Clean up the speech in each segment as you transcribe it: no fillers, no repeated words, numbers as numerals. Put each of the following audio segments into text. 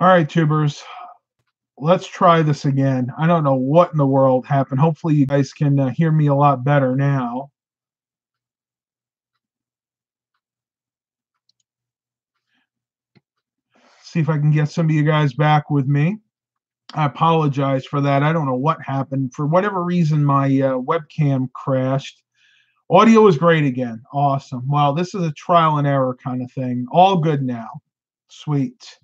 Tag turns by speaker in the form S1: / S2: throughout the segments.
S1: All right, tubers, let's try this again. I don't know what in the world happened. Hopefully, you guys can hear me a lot better now. See if I can get some of you guys back with me. I apologize for that. I don't know what happened. For whatever reason, my webcam crashed. Audio is great again. Awesome. Well, this is a trial and error kind of thing. All good now. Sweet.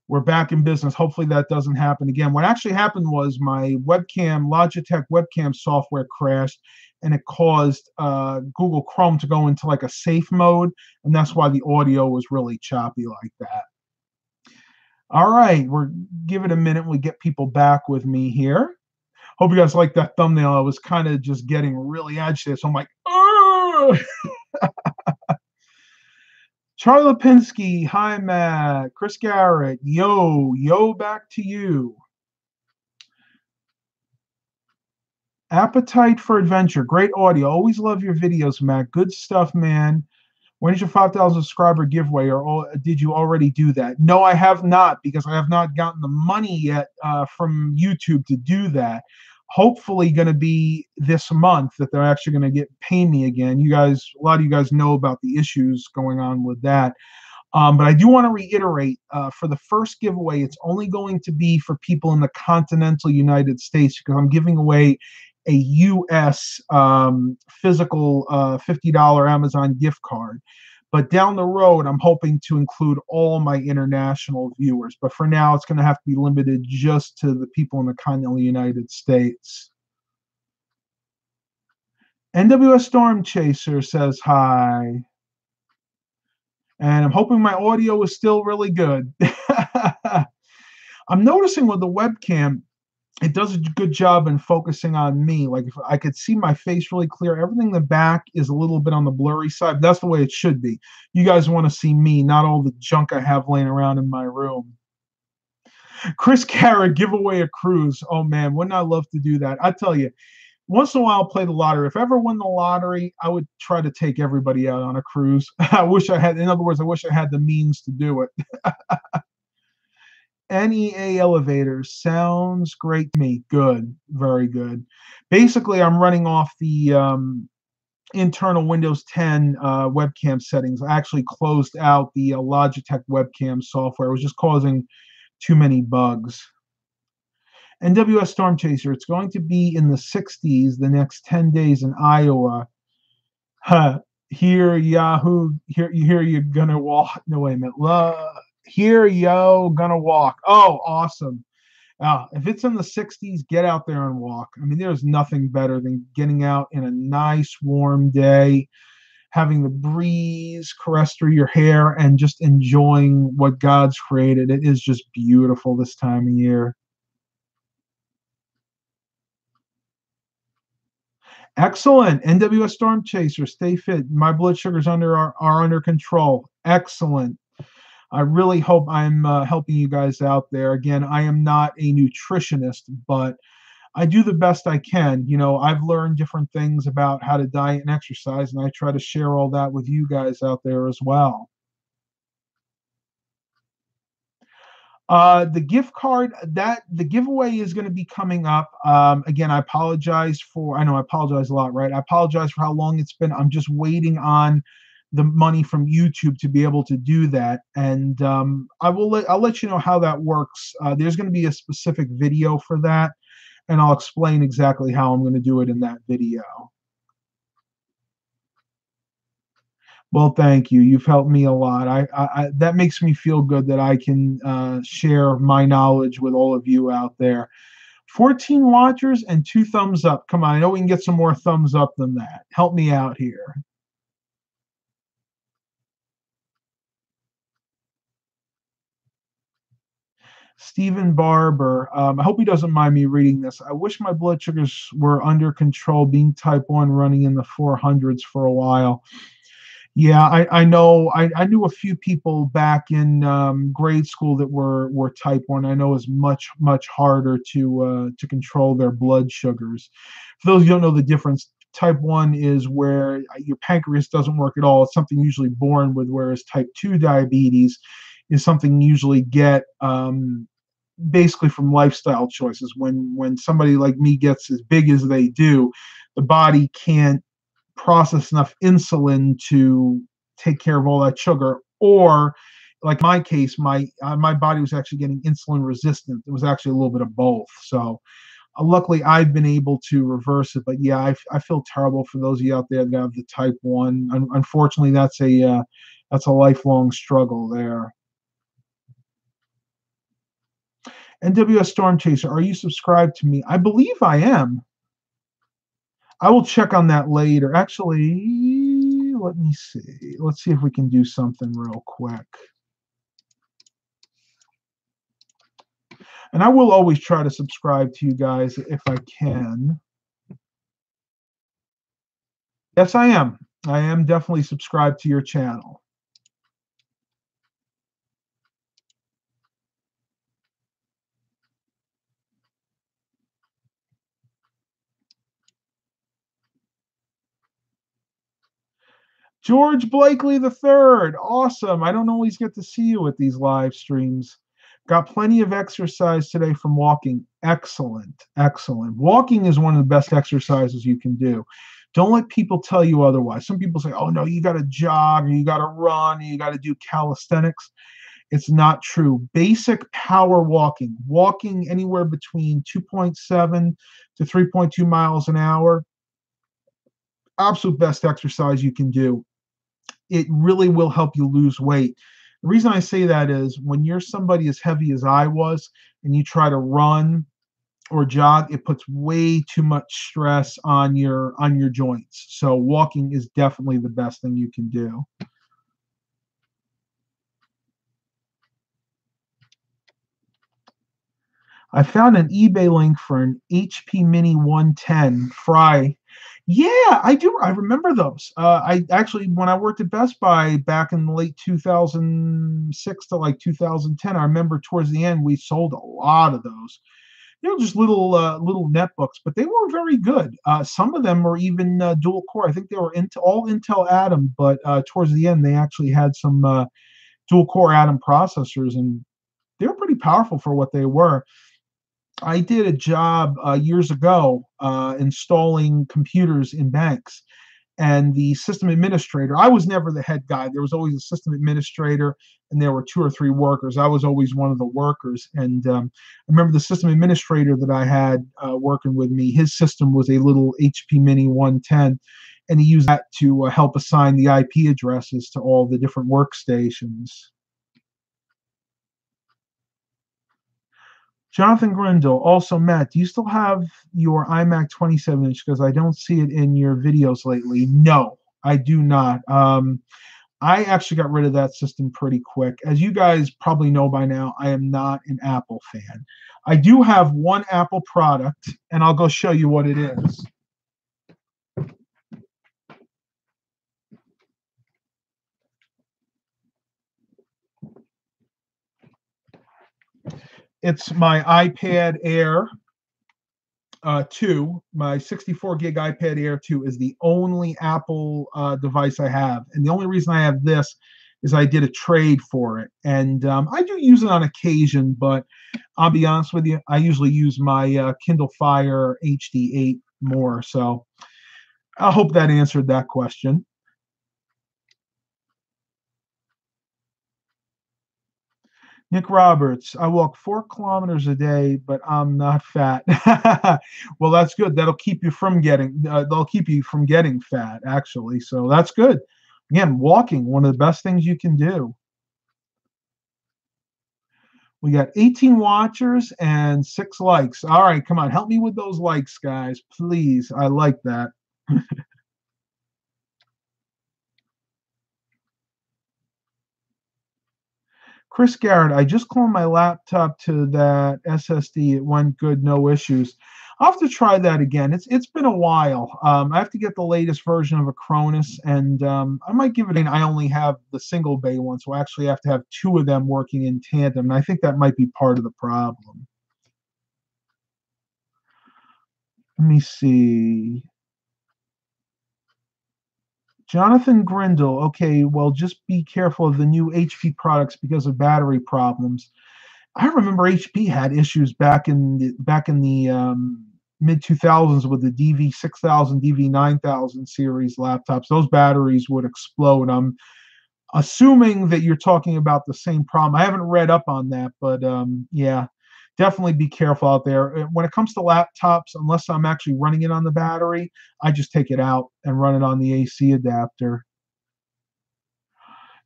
S1: We're back in business. Hopefully that doesn't happen again. What actually happened was my webcam, Logitech webcam software crashed, and it caused Google Chrome to go into like a safe mode, and that's why the audio was really choppy like that. All right, we're give it a minute. We get people back with me here. Hope you guys like that thumbnail. I was kind of just getting really agitated, so I'm like, oh! Charlie Lipinski, hi Matt, Chris Garrett, yo, back to you. Appetite for Adventure, great audio. Always love your videos, Matt. Good stuff, man. When is your 5,000 subscriber giveaway, or did you already do that? No, I have not, because I have not gotten the money yet from YouTube to do that. Hopefully, going to be this month that they're actually going to pay me again. You guys, a lot of you guys know about the issues going on with that. But I do want to reiterate, for the first giveaway, it's only going to be for people in the continental United States, because I'm giving away a U.S. Physical $50 Amazon gift card. But down the road, I'm hoping to include all my international viewers. But for now, it's going to have to be limited just to the people in the continental United States. NWS Storm Chaser says hi. And I'm hoping my audio is still really good. I'm noticing with the webcam, it does a good job in focusing on me. Like if I could see my face really clear, everything in the back is a little bit on the blurry side. That's the way it should be. You guys want to see me, not all the junk I have laying around in my room. Chris Carrot, give away a cruise. Oh man, wouldn't I love to do that? I tell you, once in a while I'll play the lottery. If I ever won the lottery, I would try to take everybody out on a cruise. I wish I had, in other words, I wish I had the means to do it. NEA elevators sounds great to me. Good, very good. Basically, I'm running off the internal Windows 10 webcam settings. I actually closed out the Logitech webcam software. It was just causing too many bugs. NWS Storm Chaser, it's going to be in the 60s the next 10 days in Iowa. Huh. Here, Yahoo, here you're gonna walk. No, wait a minute. Here, yo, gonna walk. Oh, awesome. If it's in the 60s, get out there and walk. I mean, there's nothing better than getting out in a nice warm day, having the breeze caress through your hair, and just enjoying what God's created. It is just beautiful this time of year. Excellent. NWS Storm Chaser, stay fit. My blood sugars are under control. Excellent. I really hope I'm helping you guys out there. Again, I am not a nutritionist, but I do the best I can. You know, I've learned different things about how to diet and exercise, and I try to share all that with you guys out there as well. The gift card, that the giveaway is going to be coming up. Again, I apologize for, I know I apologize a lot, right? I apologize for how long it's been. I'm just waiting on the money from YouTube to be able to do that. And I'll let you know how that works. There's going to be a specific video for that, and I'll explain exactly how I'm going to do it in that video. Well, thank you. You've helped me a lot. That makes me feel good that I can share my knowledge with all of you out there. 14 watchers and 2 thumbs up. Come on, I know we can get some more thumbs up than that. Help me out here. Stephen Barber, I hope he doesn't mind me reading this. I wish my blood sugars were under control, being type 1, running in the 400s for a while. Yeah, I know. I knew a few people back in grade school that were type 1. I know it's much harder to control their blood sugars. For those who don't know the difference, type 1 is where your pancreas doesn't work at all. It's something usually born with, whereas type 2 diabetes is something you usually get basically from lifestyle choices. When somebody like me gets as big as they do, the body can't process enough insulin to take care of all that sugar, or like my case, my body was actually getting insulin resistant. It was actually a little bit of both. So luckily I've been able to reverse it. But yeah, I feel terrible for those of you out there that have the type 1. Unfortunately, that's a lifelong struggle there. NWS Storm Chaser, are you subscribed to me? I believe I am. I will check on that later. Actually, let me see. Let's see if we can do something real quick. And I will always try to subscribe to you guys if I can. Yes, I am. I am definitely subscribed to your channel. George Blakely III. Awesome. I don't always get to see you at these live streams. Got plenty of exercise today from walking. Excellent. Excellent. Walking is one of the best exercises you can do. Don't let people tell you otherwise. Some people say, oh, no, you got to jog, or you got to run, or you got to do calisthenics. It's not true. Basic power walking, walking anywhere between 2.7 to 3.2 miles an hour, absolute best exercise you can do. It really will help you lose weight. The reason I say that is when you're somebody as heavy as I was and you try to run or jog, it puts way too much stress on your joints. So walking is definitely the best thing you can do. I found an eBay link for an HP Mini 110 Fry. Yeah, I do. I remember those. I actually, when I worked at Best Buy back in the late 2006 to like 2010, I remember towards the end we sold a lot of those. They were just little netbooks, but they were very good. Some of them were even dual core. I think they were all Intel Atom, but towards the end they actually had some dual core Atom processors, and they were pretty powerful for what they were. I did a job years ago installing computers in banks, and the system administrator, I was never the head guy. There was always a system administrator, and there were 2 or 3 workers. I was always one of the workers. And I remember the system administrator that I had working with me, his system was a little HP Mini 110, and he used that to help assign the IP addresses to all the different workstations. Jonathan Grindle, also Matt, do you still have your iMac 27-inch? Because I don't see it in your videos lately. No, I do not. I actually got rid of that system pretty quick. As you guys probably know by now, I am not an Apple fan. I do have one Apple product, and I'll go show you what it is. It's my iPad Air 2, my 64 gig iPad Air 2 is the only Apple device I have. And the only reason I have this is I did a trade for it. And I do use it on occasion, but I'll be honest with you, I usually use my Kindle Fire HD8 more. So I hope that answered that question. Nick Roberts, I walk 4 kilometers a day, but I'm not fat. Well, that's good. That'll keep you from getting fat, actually. So that's good. Again, walking, one of the best things you can do. We got 18 watchers and 6 likes. All right, come on, help me with those likes, guys, please. I like that. Chris Garrett, I just cloned my laptop to that SSD. It went good, no issues. I'll have to try that again. It's been a while. I have to get the latest version of Acronis, and I might give it an. I only have the single bay one, so I actually have to have 2 of them working in tandem. And I think that might be part of the problem. Let me see. Jonathan Grindle. Okay, well, just be careful of the new HP products because of battery problems. I remember HP had issues back in the mid 2000s with the DV6000, DV9000 series laptops. Those batteries would explode. I'm assuming that you're talking about the same problem. I haven't read up on that, but yeah, definitely be careful out there. When it comes to laptops, unless I'm actually running it on the battery, I just take it out and run it on the AC adapter.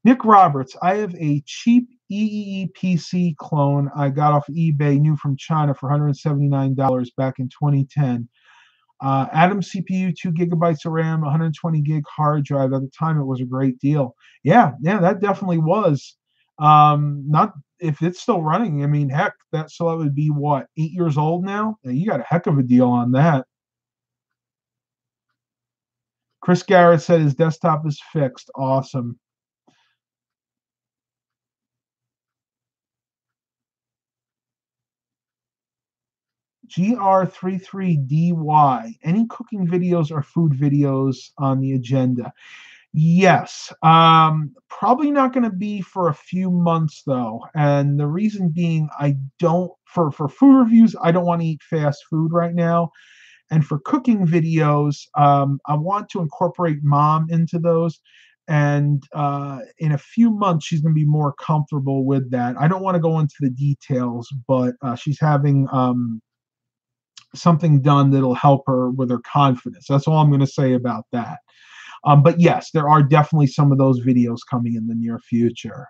S1: Nick Roberts, I have a cheap EEE PC clone I got off eBay, new from China for $179 back in 2010. Atom CPU, 2 gigabytes of RAM, 120 gig hard drive. At the time, it was a great deal. Yeah, yeah, that definitely was. Not if it's still running. I mean, heck, that would be what, 8 years old now. You got a heck of a deal on that. Chris Garrett said his desktop is fixed. Awesome. GR33DY. Any cooking videos or food videos on the agenda? Yes. Probably not going to be for a few months though. And the reason being, I don't, for food reviews, I don't want to eat fast food right now. And for cooking videos, I want to incorporate mom into those. And in a few months, she's going to be more comfortable with that. I don't want to go into the details, but she's having something done that'll help her with her confidence. That's all I'm going to say about that. But yes, there are definitely some of those videos coming in the near future.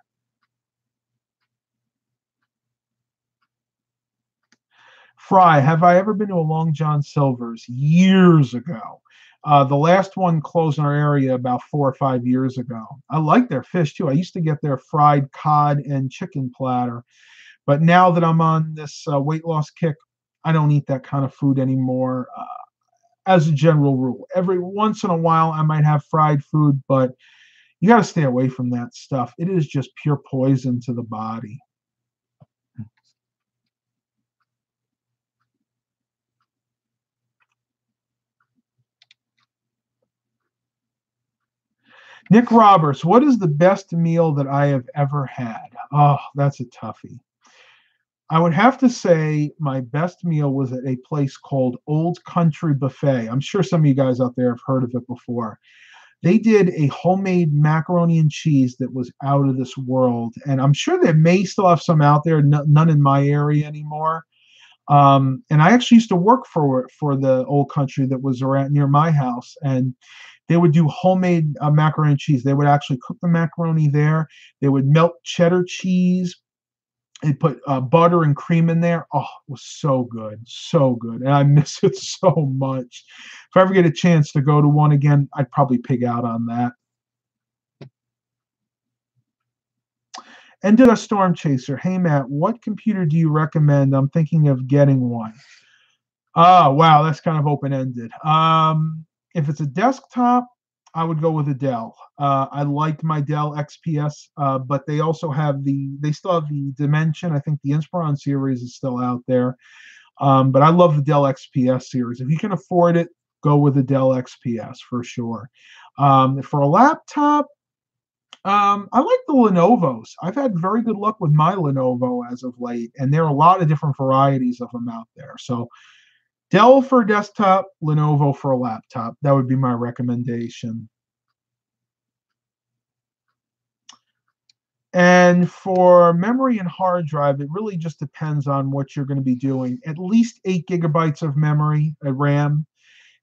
S1: Fry, have I ever been to a Long John Silver's? Years ago. The last one closed in our area about 4 or 5 years ago. I like their fish too. I used to get their fried cod and chicken platter. But now that I'm on this weight loss kick, I don't eat that kind of food anymore. As a general rule, every once in a while, I might have fried food, but you got to stay away from that stuff. It is just pure poison to the body. Nick Roberts, what is the best meal that I have ever had? Oh, that's a toughie. I would have to say my best meal was at a place called Old Country Buffet. I'm sure some of you guys out there have heard of it before. They did a homemade macaroni and cheese that was out of this world. And I'm sure they may still have some out there, none in my area anymore. And I actually used to work for the Old Country that was around near my house. And they would do homemade macaroni and cheese. They would actually cook the macaroni there. They would melt cheddar cheese and put butter and cream in there. Oh, it was so good, so good, and I miss it so much. If I ever get a chance to go to one again, I'd probably pig out on that. And did a storm chaser. Hey Matt, what computer do you recommend? I'm thinking of getting one. Oh wow, that's kind of open ended. If it's a desktop, I would go with a Dell. I liked my Dell XPS, but they still have the Dimension. I think the Inspiron series is still out there. But I love the Dell XPS series. If you can afford it, go with the Dell XPS for sure. For a laptop, I like the Lenovo's. I've had very good luck with my Lenovo as of late, and there are a lot of different varieties of them out there. So Dell for a desktop, Lenovo for a laptop. That would be my recommendation. And for memory and hard drive, it really just depends on what you're going to be doing. At least 8 gigabytes of memory, RAM,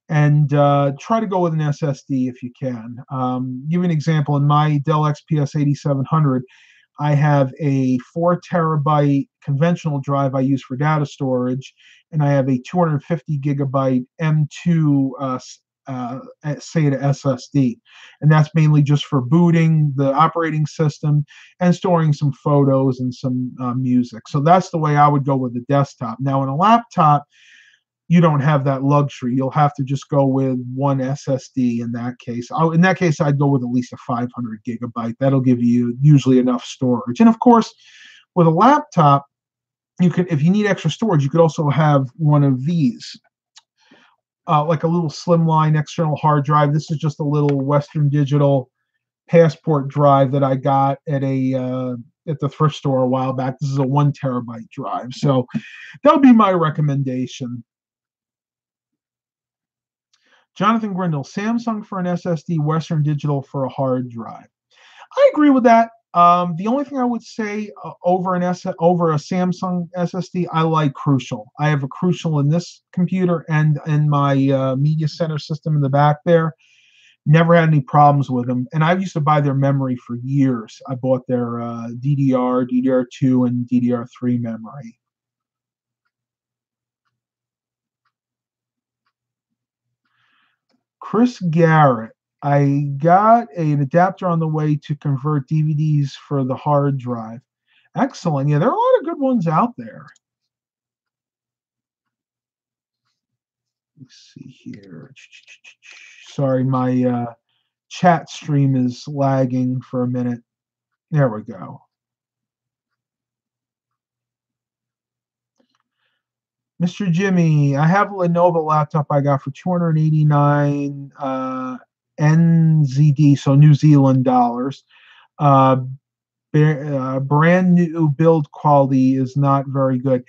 S1: and try to go with an SSD if you can. Give you an example. In my Dell XPS 8700, I have a 4 terabyte conventional drive I use for data storage, and I have a 250 gigabyte M2 SATA SSD. And that's mainly just for booting the operating system and storing some photos and some music. So that's the way I would go with the desktop. Now, in a laptop, you don't have that luxury. You'll have to just go with one SSD in that case. In that case, I'd go with at least a 500 gigabyte. That'll give you usually enough storage. And of course, with a laptop, you could, if you need extra storage, you could also have one of these. like a little slimline external hard drive. This is just a little Western Digital passport drive that I got at the thrift store a while back. This is a 1 terabyte drive, so that would be my recommendation. Jonathan Grindle, Samsung for an SSD, Western Digital for a hard drive. I agree with that. The only thing I would say over a Samsung SSD, I like Crucial. I have a Crucial in this computer and in my media center system in the back there. Never had any problems with them. And I used to buy their memory for years. I bought their DDR, DDR2, and DDR3 memory. Chris Garrett, I got an adapter on the way to convert DVDs for the hard drive. Excellent. Yeah, there are a lot of good ones out there. Let's see here. Sorry, my chat stream is lagging for a minute. There we go. Mr. Jimmy, I have a Lenovo laptop I got for 289 NZD, so New Zealand dollars. Uh, Brand new build quality is not very good.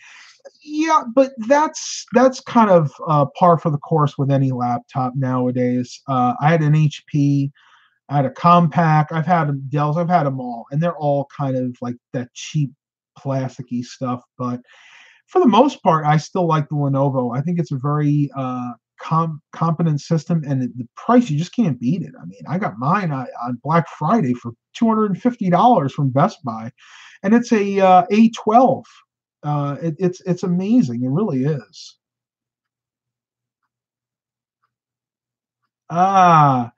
S1: Yeah, but that's kind of par for the course with any laptop nowadays. I had an HP, I had a Compaq, I've had Dells, I've had them all, and they're all kind of like that cheap plasticky stuff. But for the most part, I still like the Lenovo. I think it's a very competent system, and the price, you just can't beat it. I mean, I got mine on Black Friday for $250 from Best Buy, and it's a A12. It's amazing. It really is. Ah,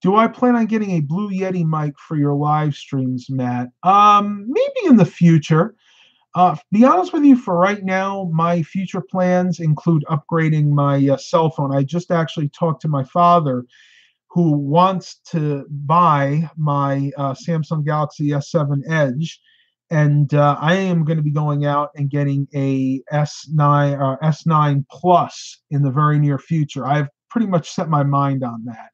S1: do I plan on getting a Blue Yeti mic for your live streams, Matt? Maybe in the future. Be honest with you, for right now, my future plans include upgrading my cell phone. I just actually talked to my father, who wants to buy my Samsung Galaxy S7 Edge, and I am going to be going out and getting a S9 Plus in the very near future. I've pretty much set my mind on that.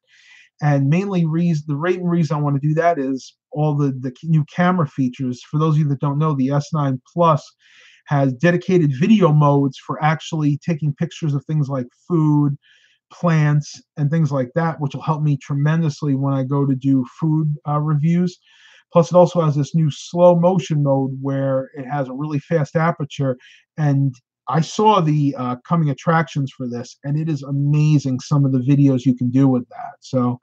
S1: And mainly the reason I want to do that is all the new camera features. For those of you that don't know, the S9 Plus has dedicated video modes for actually taking pictures of things like food, plants, and things like that, which will help me tremendously when I go to do food reviews. Plus, it also has this new slow motion mode where it has a really fast aperture. And I saw the coming attractions for this, and it is amazing some of the videos you can do with that. So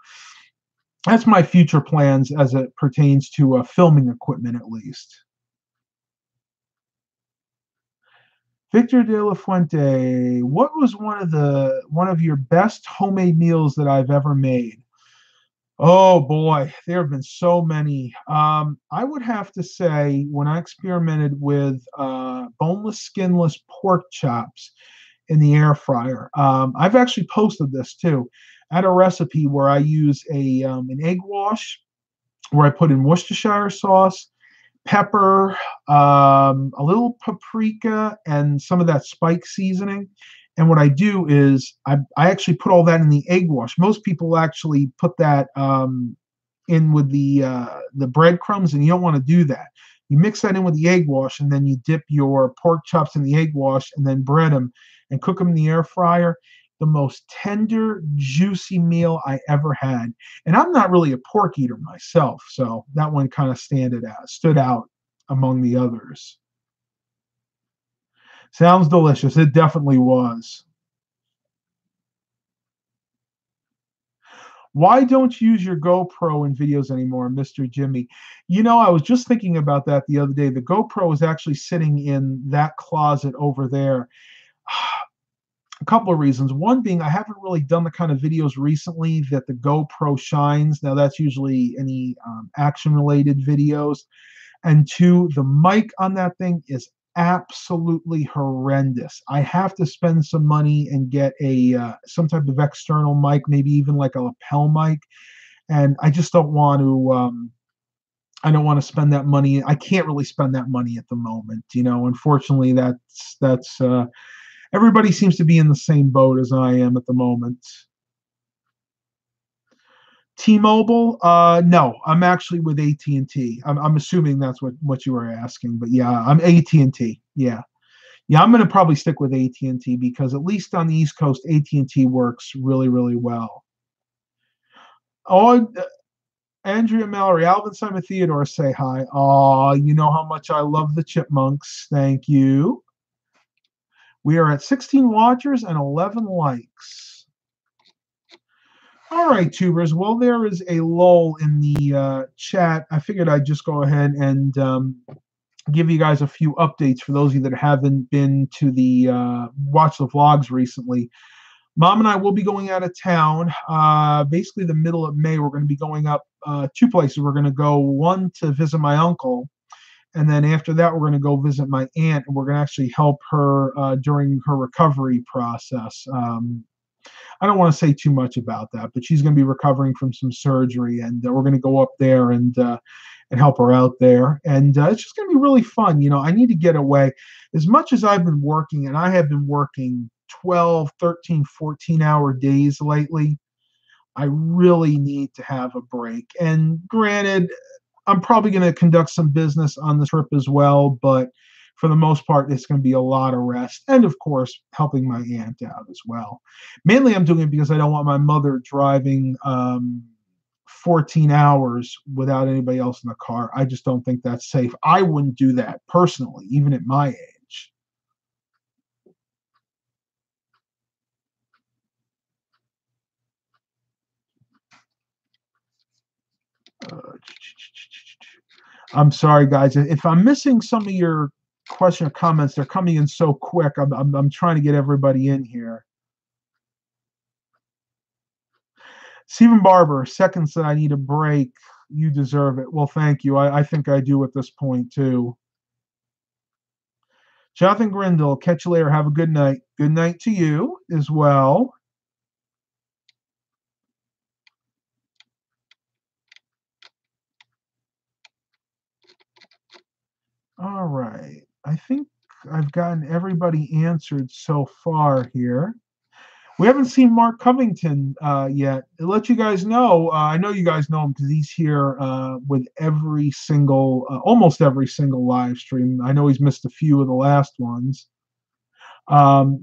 S1: that's my future plans as it pertains to filming equipment, at least. Victor de la Fuente, what was one of your best homemade meals that I've ever made? Oh boy, there have been so many. I would have to say when I experimented with boneless, skinless pork chops in the air fryer. I've actually posted this too. I had a recipe where I use an egg wash where I put in Worcestershire sauce, pepper, a little paprika, and some of that spike seasoning. And what I do is I actually put all that in the egg wash. Most people actually put that in with the breadcrumbs, and you don't want to do that. You mix that in with the egg wash, and then you dip your pork chops in the egg wash, and then bread them and cook them in the air fryer. The most tender, juicy meal I ever had. And I'm not really a pork eater myself, so that one kind of stood out among the others. Sounds delicious. It definitely was. Why don't you use your GoPro in videos anymore, Mr. Jimmy? You know, I was just thinking about that the other day. The GoPro is actually sitting in that closet over there. A couple of reasons. One being I haven't really done the kind of videos recently that the GoPro shines. Now, that's usually any action related videos. And two, the mic on that thing is absolutely horrendous. I have to spend some money and get a some type of external mic, maybe even like a lapel mic. And I just don't want to. I don't want to spend that money. I can't really spend that money at the moment. You know, unfortunately, that's Everybody seems to be in the same boat as I am at the moment. T-Mobile? No, I'm actually with AT&T. I'm assuming that's what you were asking, but yeah, I'm AT&T. Yeah, yeah, I'm going to probably stick with AT&T because at least on the East Coast, AT&T works really, really well. Oh, Andrea Mallory, Alvin Simon Theodore say hi. Oh, you know how much I love the Chipmunks. Thank you. We are at 16 watchers and 11 likes. All right, tubers. Well, there is a lull in the chat. I figured I'd just go ahead and give you guys a few updates for those of you that haven't been to the watch the vlogs recently. Mom and I will be going out of town. Basically, the middle of May, we're going to be going up two places. We're going to go one to visit my uncle, and then after that, we're going to go visit my aunt, and we're going to actually help her during her recovery process. I don't want to say too much about that, but she's going to be recovering from some surgery, and we're going to go up there and help her out there. And it's just going to be really fun. You know, I need to get away. As much as I've been working, and I have been working 12, 13, 14-hour days lately, I really need to have a break. And granted, I'm probably going to conduct some business on the trip as well, but for the most part, it's going to be a lot of rest. And of course, helping my aunt out as well. Mainly, I'm doing it because I don't want my mother driving 14 hours without anybody else in the car. I just don't think that's safe. I wouldn't do that personally, even at my age. I'm sorry, guys. If I'm missing some of your question or comments, they're coming in so quick. I'm trying to get everybody in here. Stephen Barber, seconds that I need a break. You deserve it. Well, thank you. I think I do at this point, too. Jonathan Grindle, catch you later. Have a good night. Good night to you as well. All right. I think I've gotten everybody answered so far here. We haven't seen Mark Covington yet. To let you guys know, I know you guys know him because he's here with every single, almost every single live stream. I know he's missed a few of the last ones.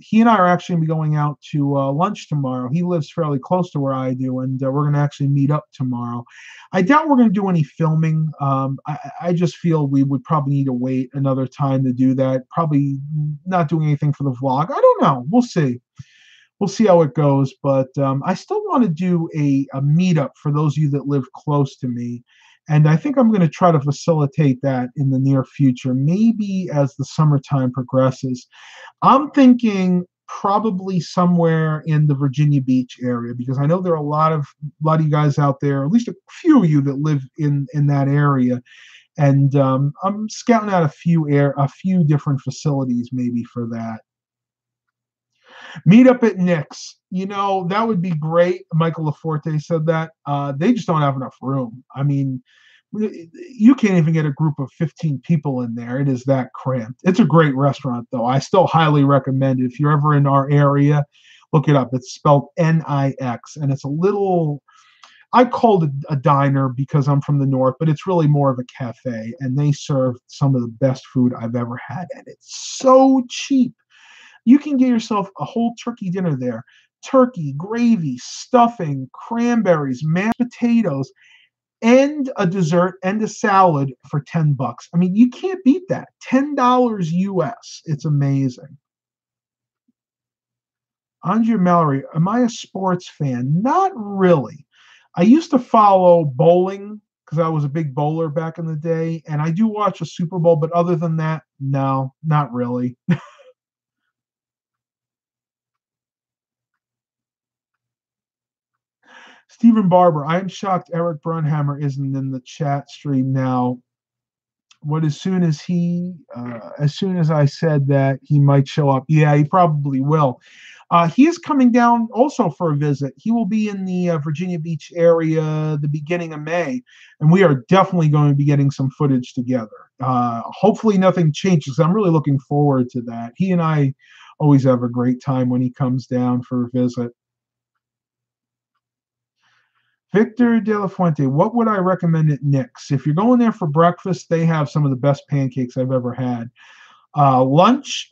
S1: He and I are actually going to be going out to lunch tomorrow. He lives fairly close to where I do, and we're going to actually meet up tomorrow. I doubt we're going to do any filming. I just feel we would probably need to wait another time to do that. Probably not doing anything for the vlog. I don't know. We'll see. We'll see how it goes. But I still want to do a meetup for those of you that live close to me. And I think I'm going to try to facilitate that in the near future, maybe as the summertime progresses. I'm thinking probably somewhere in the Virginia Beach area because I know there are a lot of you guys out there, at least a few of you that live in that area, and I'm scouting out a few different facilities maybe for that. Meet up at Nick's. You know, that would be great. Michael Laforte said that. They just don't have enough room. I mean, you can't even get a group of 15 people in there. It is that cramped. It's a great restaurant, though. I still highly recommend it. If you're ever in our area, look it up. It's spelled Nix, and it's a little, I called it a diner because I'm from the north, but it's really more of a cafe, and they serve some of the best food I've ever had, and it's so cheap. You can get yourself a whole turkey dinner there. Turkey, gravy, stuffing, cranberries, mashed potatoes, and a dessert and a salad for $10. I mean, you can't beat that. $10 US. It's amazing. Andrea Mallory, am I a sports fan? Not really. I used to follow bowling because I was a big bowler back in the day, and I do watch a Super Bowl, but other than that, no, not really. Stephen Barber, I am shocked Eric Brunhammer isn't in the chat stream now. As soon as I said that he might show up, yeah, he probably will. He is coming down also for a visit. He will be in the Virginia Beach area the beginning of May, and we are definitely going to be getting some footage together. Hopefully nothing changes. I'm really looking forward to that. He and I Always have a great time when he comes down for a visit. Victor De La Fuente, what would I recommend at Nick's? If you're going there for breakfast, they have some of the best pancakes I've ever had. Lunch,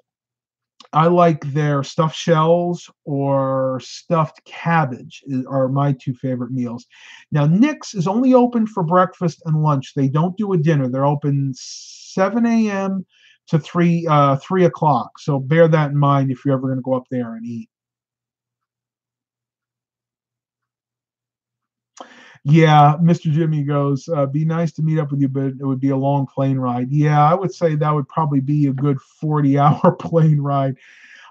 S1: I like their stuffed shells or stuffed cabbage are my two favorite meals. Now, Nick's is only open for breakfast and lunch. They don't do a dinner. They're open 7 a.m. to 3 o'clock. So bear that in mind if you're ever going to go up there and eat. Yeah, Mr. Jimmy goes, be nice to meet up with you, but it would be a long plane ride. Yeah, I would say that would probably be a good 40-hour plane ride.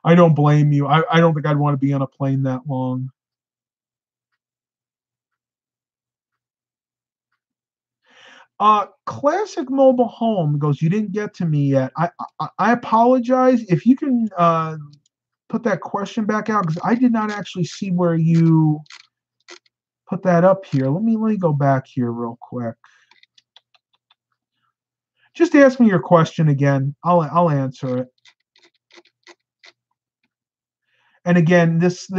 S1: I don't blame you. I don't think I'd want to be on a plane that long. Classic Mobile Home goes, you didn't get to me yet. I apologize. If you can put that question back out, because I did not actually see where you put that up here. Let me go back here real quick. Just ask me your question again. I'll answer it. And again, this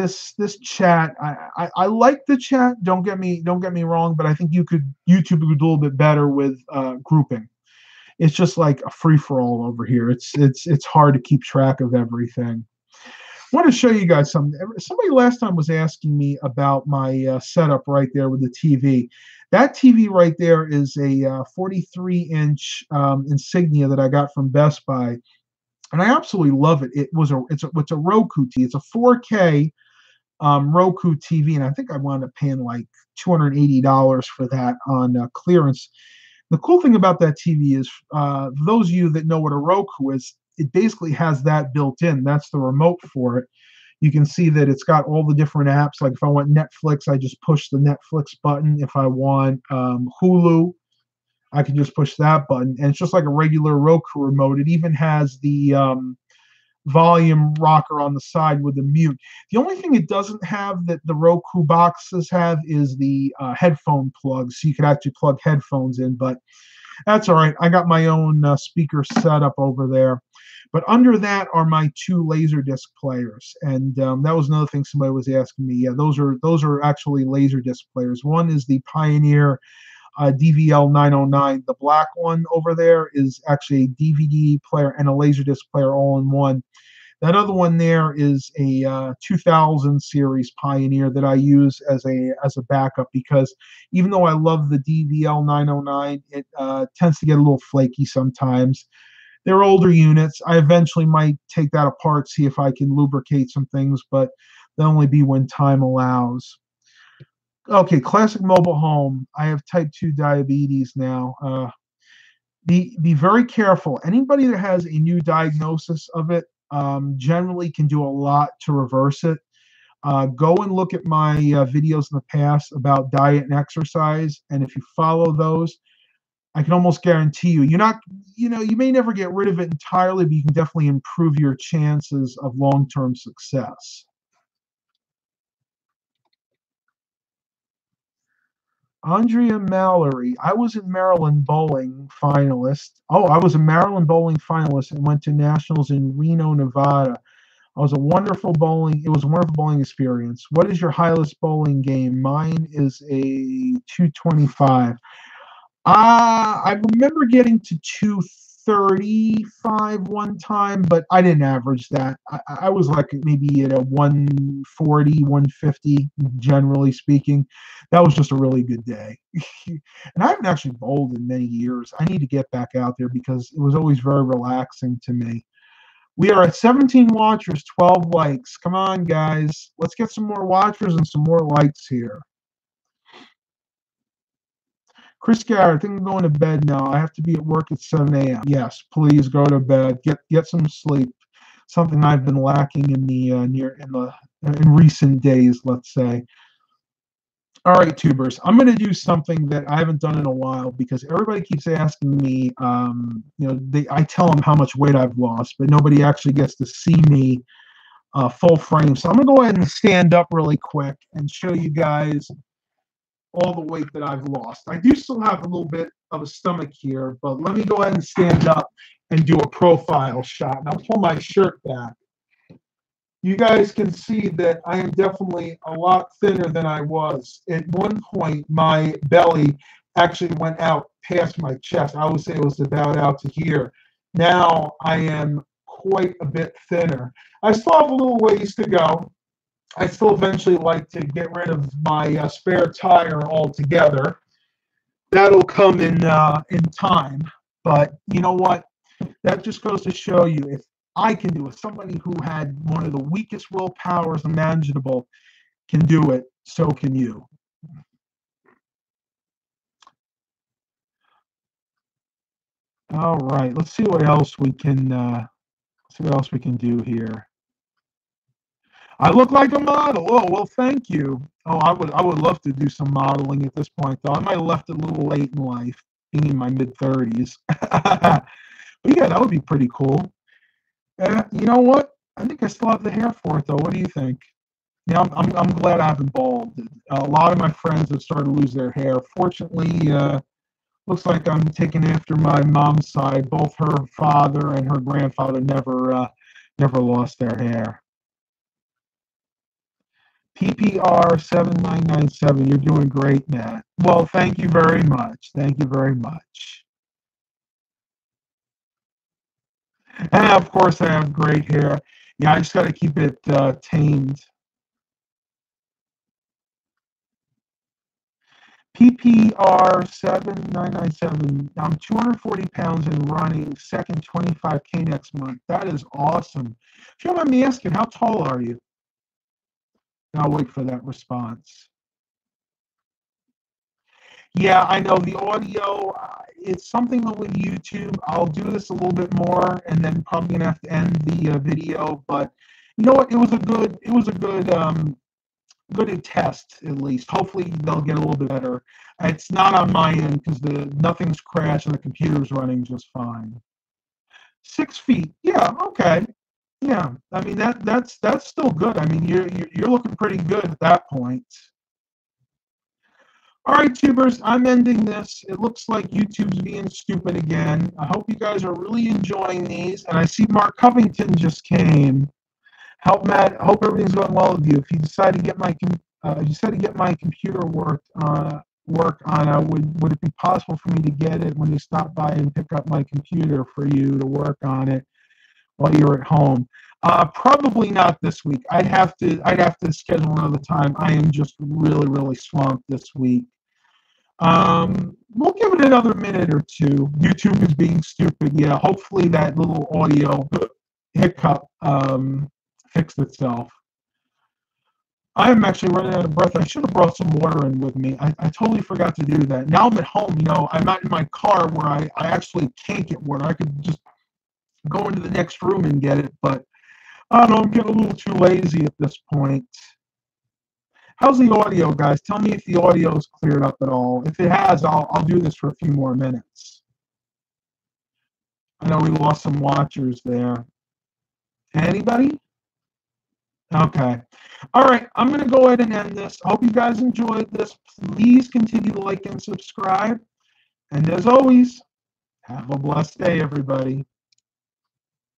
S1: chat, I like the chat. Don't get me wrong, but I think YouTube could do a little bit better with grouping. It's just like a free for all over here. It's hard to keep track of everything. I want to show you guys something. Somebody last time was asking me about my setup right there with the TV. That TV right there is a 43-inch Insignia that I got from Best Buy, and I absolutely love it. It's a Roku TV. It's a 4K Roku TV, and I think I wound up paying like $280 for that on clearance. The cool thing about that TV is, those of you that know what a Roku is, it basically has that built in. That's the remote for it. You can see that it's got all the different apps. Like if I want Netflix, I just push the Netflix button. If I want Hulu, I can just push that button. And it's just like a regular Roku remote. It even has the volume rocker on the side with the mute. The only thing it doesn't have that the Roku boxes have is the headphone plug. So you could actually plug headphones in, but that's all right. I got my own speaker set up over there. But under that are my two Laserdisc players, and that was another thing somebody was asking me. Yeah, those are actually Laserdisc players. One is the Pioneer DVL 909. The black one over there is actually a DVD player and a Laserdisc player all in one. That other one there is a 2000 series Pioneer that I use as a backup, because even though I love the DVL 909, it tends to get a little flaky sometimes. They're older units. I eventually might take that apart, see if I can lubricate some things, but that'll only be when time allows. Okay, classic mobile home. I have type 2 diabetes now. Be very careful. Anybody that has a new diagnosis of it generally can do a lot to reverse it. Go and look at my videos in the past about diet and exercise, and if you follow those, I can almost guarantee you're not, you may never get rid of it entirely, but you can definitely improve your chances of long-term success. Andrea Mallory, I was a Maryland bowling finalist. Oh, I was a Maryland bowling finalist and went to nationals in Reno, Nevada. It was a wonderful bowling experience. What is your highest bowling game? Mine is a 225. I remember getting to 235 one time, but I didn't average that. I was like maybe at a 140, 150, generally speaking. That was just a really good day. And I haven't actually bowled in many years. I need to get back out there because it was always very relaxing to me. We are at 17 watchers, 12 likes. Come on, guys. Let's get some more watchers and some more likes here. Chris Garrett, I think I'm going to bed now. I have to be at work at 7 a.m. Yes, please go to bed. Get some sleep. Something I've been lacking in recent days, let's say. All right, tubers. I'm going to do something that I haven't done in a while because everybody keeps asking me. I tell them how much weight I've lost, but nobody actually gets to see me full frame. So I'm going to go ahead and stand up really quick and show you guys all the weight that I've lost. I do still have a little bit of a stomach here, but let me go ahead and stand up and do a profile shot. And I'll pull my shirt back. you guys can see that I am definitely a lot thinner than I was. At one point, my belly actually went out past my chest. I would say it was about out to here. Now I am quite a bit thinner. I still have a little ways to go. I still eventually like to get rid of my spare tire altogether. That'll come in time. But you know what? That just goes to show you, if I can do it, somebody who had one of the weakest willpowers imaginable can do it, so can you. All right, let's see what else we can do here. I look like a model. Oh, well, thank you. Oh, I would love to do some modeling at this point, though. I might have left it a little late in life, being in my mid-30s. But yeah, that would be pretty cool. You know what? I think I still have the hair for it, though. What do you think? Yeah, I'm glad I haven't balded. A lot of my friends have started to lose their hair. Fortunately, looks like I'm taking after my mom's side. Both her father and her grandfather never lost their hair. PPR 7997, you're doing great, Matt. Well, thank you very much. Thank you very much. And of course, I have great hair. Yeah, I just got to keep it tamed. PPR 7997. I'm 240 pounds and running second 25K next month. That is awesome. If you don't mind me asking, how tall are you? I'll wait for that response. Yeah, I know the audio. It's something that with YouTube, I'll do this a little bit more, and then probably gonna have to end the video. But you know what? It was a good test at least. Hopefully they'll get a little bit better. It's not on my end because nothing's crashed and the computer's running just fine. 6 feet. Yeah. Okay. Yeah. I mean that's still good. I mean you're looking pretty good at that point. All right, tubers, I'm ending this. It looks like YouTube's being stupid again. I hope you guys are really enjoying these. And I see Mark Covington just came. Help Matt. Hope everything's going well with you. If you decide to get my computer work on, would it be possible for me to get it when you stop by and pick up my computer for you to work on it while you're at home? Probably not this week. I'd have to schedule another time. I am just really swamped this week. We'll give it another minute or two. YouTube is being stupid. Yeah, hopefully that little audio hiccup fixed itself. I am actually running out of breath. I should have brought some water in with me. I totally forgot to do that. Now I'm at home, I'm not in my car where I actually can't get water. I could just go into the next room and get it, but I don't know, I'm getting a little too lazy at this point. How's the audio, guys? Tell me if the audio is cleared up at all. If it has, I'll do this for a few more minutes. I know we lost some watchers there. Anybody? Okay. All right. I'm going to go ahead and end this. I hope you guys enjoyed this. Please continue to like and subscribe. And as always, have a blessed day, everybody.